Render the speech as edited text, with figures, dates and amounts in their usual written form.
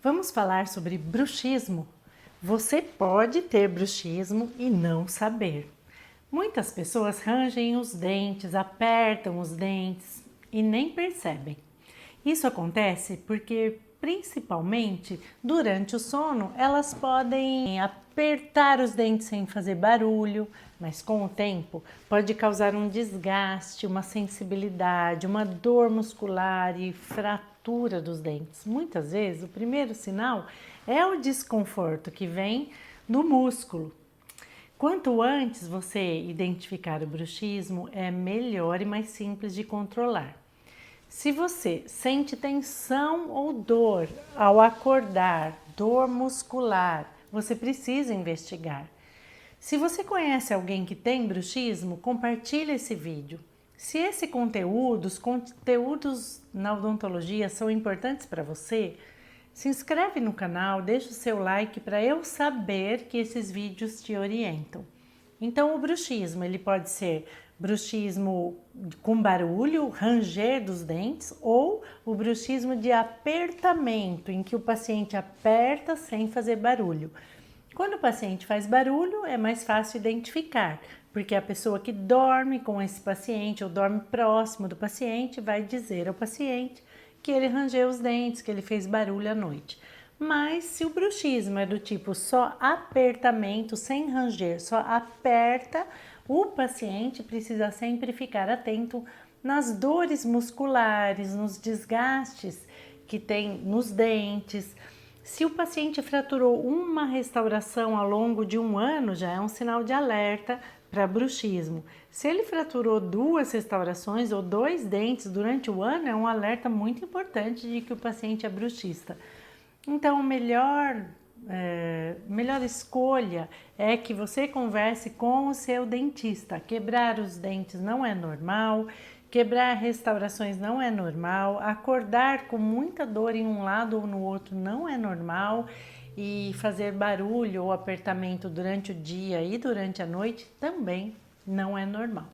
Vamos falar sobre bruxismo. Você pode ter bruxismo e não saber. Muitas pessoas rangem os dentes, apertam os dentes e nem percebem. Isso acontece porque, principalmente durante o sono, elas podem apertar os dentes sem fazer barulho, mas com o tempo pode causar um desgaste, uma sensibilidade, uma dor muscular e fratura dos dentes. Muitas vezes o primeiro sinal é o desconforto que vem do músculo. Quanto antes você identificar o bruxismo, é melhor e mais simples de controlar. Se você sente tensão ou dor ao acordar, dor muscular, você precisa investigar. Se você conhece alguém que tem bruxismo, compartilhe esse vídeo. Se esse conteúdo, os conteúdos na odontologia são importantes para você, se inscreve no canal, deixa o seu like para eu saber que esses vídeos te orientam. Então o bruxismo, ele pode ser bruxismo com barulho, ranger dos dentes, ou o bruxismo de apertamento, em que o paciente aperta sem fazer barulho. Quando o paciente faz barulho, é mais fácil identificar, porque a pessoa que dorme com esse paciente ou dorme próximo do paciente vai dizer ao paciente que ele rangeu os dentes, que ele fez barulho à noite. Mas se o bruxismo é do tipo só apertamento, sem ranger, só aperta, o paciente precisa sempre ficar atento nas dores musculares, nos desgastes que tem nos dentes. Se o paciente fraturou uma restauração ao longo de um ano, já é um sinal de alerta para bruxismo. Se ele fraturou 2 restaurações ou 2 dentes durante o ano, é um alerta muito importante de que o paciente é bruxista. Então, a melhor escolha é que você converse com o seu dentista. Quebrar os dentes não é normal, quebrar restaurações não é normal, acordar com muita dor em um lado ou no outro não é normal e fazer barulho ou apertamento durante o dia e durante a noite também não é normal.